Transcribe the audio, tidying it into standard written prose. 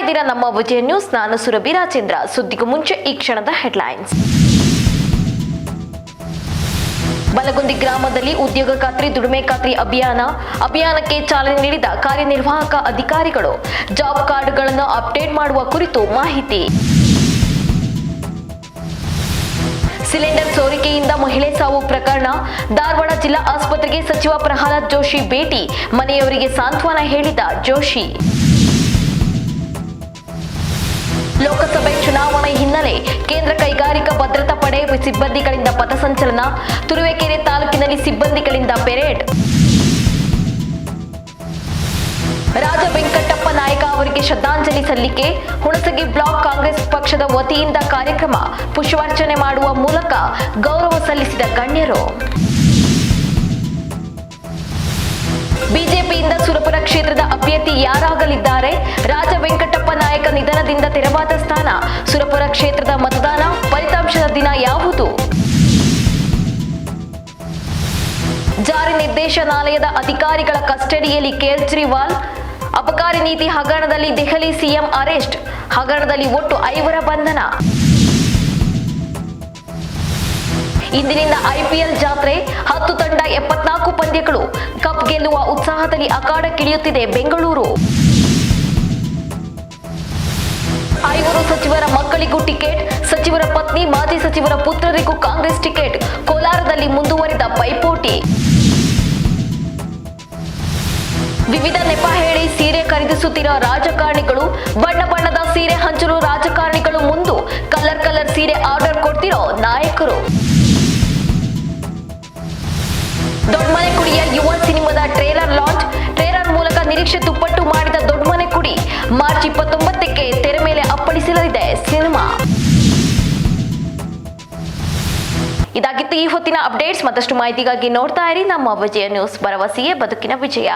ಇದ್ದೀರಾ ನಮ್ಮ ವಿಜಯ ನ್ಯೂಸ್. ನಾನು ಸುರಭಿ ರಾಜೇಂದ್ರ. ಸುದ್ದಿಗೂ ಮುಂಚೆ ಈ ಕ್ಷಣದ ಹೆಡ್ಲೈನ್ಸ್. ಬಲಗುಂದಿ ಗ್ರಾಮದಲ್ಲಿ ಉದ್ಯೋಗ ಖಾತ್ರಿ ದುಡಿಮೆ ಖಾತ್ರಿ ಅಭಿಯಾನಕ್ಕೆ ಚಾಲನೆ ನೀಡಿದ ಕಾರ್ಯನಿರ್ವಾಹಕ ಅಧಿಕಾರಿಗಳು. ಜಾಬ್ ಕಾರ್ಡ್ಗಳನ್ನು ಅಪ್ಡೇಟ್ ಮಾಡುವ ಕುರಿತು ಮಾಹಿತಿ. ಸಿಲಿಂಡರ್ ಸೋರಿಕೆಯಿಂದ ಮಹಿಳೆ ಸಾವು ಪ್ರಕರಣ. ಧಾರವಾಡ ಜಿಲ್ಲಾ ಆಸ್ಪತ್ರೆಗೆ ಸಚಿವ ಪ್ರಹ್ಲಾದ್ ಜೋಶಿ ಭೇಟಿ. ಮನೆಯವರಿಗೆ ಸಾಂತ್ವನ ಹೇಳಿದ ಜೋಶಿ. ಲೋಕಸಭೆ ಚುನಾವಣೆ ಹಿನ್ನೆಲೆ ಕೇಂದ್ರ ಕೈಗಾರಿಕಾ ಭದ್ರತಾ ಪಡೆ ಸಿಬ್ಬಂದಿಗಳಿಂದ ಪಥಸಂಚಲನ. ತುರುವೇಕೆರೆ ತಾಲೂಕಿನಲ್ಲಿ ಸಿಬ್ಬಂದಿಗಳಿಂದ ಪೆರೇಡ್. ರಾಜ ವೆಂಕಟಪ್ಪ ನಾಯಕ ಅವರಿಗೆ ಶ್ರದ್ಧಾಂಜಲಿ ಸಲ್ಲಿಕೆ. ಹುಣಸಗಿ ಬ್ಲಾಕ್ ಕಾಂಗ್ರೆಸ್ ಪಕ್ಷದ ವತಿಯಿಂದ ಕಾರ್ಯಕ್ರಮ. ಪುಷ್ಪಾರ್ಚನೆ ಮಾಡುವ ಮೂಲಕ ಗೌರವ ಸಲ್ಲಿಸಿದ ಗಣ್ಯರು. ಬಿಜೆಪಿಯಿಂದ ಸುರಪುರ ಕ್ಷೇತ್ರದ ಅಭ್ಯರ್ಥಿ ಯಾರಾಗಲಿದ್ದಾರೆ? ರಾಜ ವೆಂಕಟಪ್ಪ ನಾಯಕ ನಿಧನದಿಂದ ತೆರವಾದ ಸ್ಥಾನ. ಸುರಪುರ ಕ್ಷೇತ್ರದ ಮತದಾನ ಫಲಿತಾಂಶದ ದಿನ ಯಾವುದು? ಜಾರಿ ನಿರ್ದೇಶನಾಲಯದ ಅಧಿಕಾರಿಗಳ ಕಸ್ಟಡಿಯಲ್ಲಿ ಕೇಜ್ರಿವಾಲ್. ಅಬಕಾರಿ ನೀತಿ ಹಗರಣದಲ್ಲಿ ದೆಹಲಿ ಸಿಎಂ ಅರೆಸ್ಟ್. ಹಗರಣದಲ್ಲಿ ಒಟ್ಟು 5 ಬಂಧನ. ಇಂದಿನಿಂದ ಐಪಿಎಲ್ ಜಾತ್ರೆ. 10 ತಂಡ 74 ಪಂದ್ಯಗಳು. ಕಪ್ ಗೆಲ್ಲುವ ಉತ್ಸಾಹದಲ್ಲಿ ಅಖಾಡಕ್ಕಿಳಿಯುತ್ತಿದೆ ಬೆಂಗಳೂರು. 5 ಸಚಿವರ ಮಕ್ಕಳಿಗೂ ಟಿಕೆಟ್. ಸಚಿವರ ಪತ್ನಿ ಮಾಜಿ ಸಚಿವರ ಪುತ್ರರಿಗೂ ಕಾಂಗ್ರೆಸ್ ಟಿಕೆಟ್. ಕೋಲಾರದಲ್ಲಿ ಮುಂದುವರಿದ ಪೈಪೋಟಿ. ವಿವಿಧ ನೆಪ ಹೇಳಿ ಸೀರೆ ಖರೀದಿಸುತ್ತಿರುವ ರಾಜಕಾರಣಿಗಳು. ಬಣ್ಣ ಬಣ್ಣದ ಸೀರೆ ಹಂಚಲು ರಾಜಕಾರಣಿಗಳು ಮುಂದು. ಕಲರ್ ಸೀರೆ ಆರ್ಡರ್ ಕೊಡ್ತಿರೋ ನಾಯಕರು. ದೊಡ್ಡಮನೆ ಕುಡಿಯ ಯುವ ಸಿನಿಮಾದ ಟ್ರೇಲರ್ ಲಾಂಚ್. ಟ್ರೇಲರ್ ಮೂಲಕ ನಿರೀಕ್ಷೆ ದುಪ್ಪಟ್ಟು ಮಾಡಿದ ದೊಡ್ಡಮನೆ ಕುಡಿ. ಮಾರ್ಚ್ 29ಕ್ಕೆ ತೆರೆ ಮೇಲೆ ಅಪ್ಪಳಿಸಲಿದೆ ಸಿನಿಮಾ. ಇದಾಗಿತ್ತು ಈ ಹೊತ್ತಿನ ಅಪ್ಡೇಟ್ಸ್. ಮತ್ತಷ್ಟು ಮಾಹಿತಿಗಾಗಿ ನೋಡ್ತಾ ಇರಿ ನಮ್ಮ ವಿಜಯ ನ್ಯೂಸ್. ಭರವಸೆಯೇ ಬದುಕಿನ ವಿಜಯ.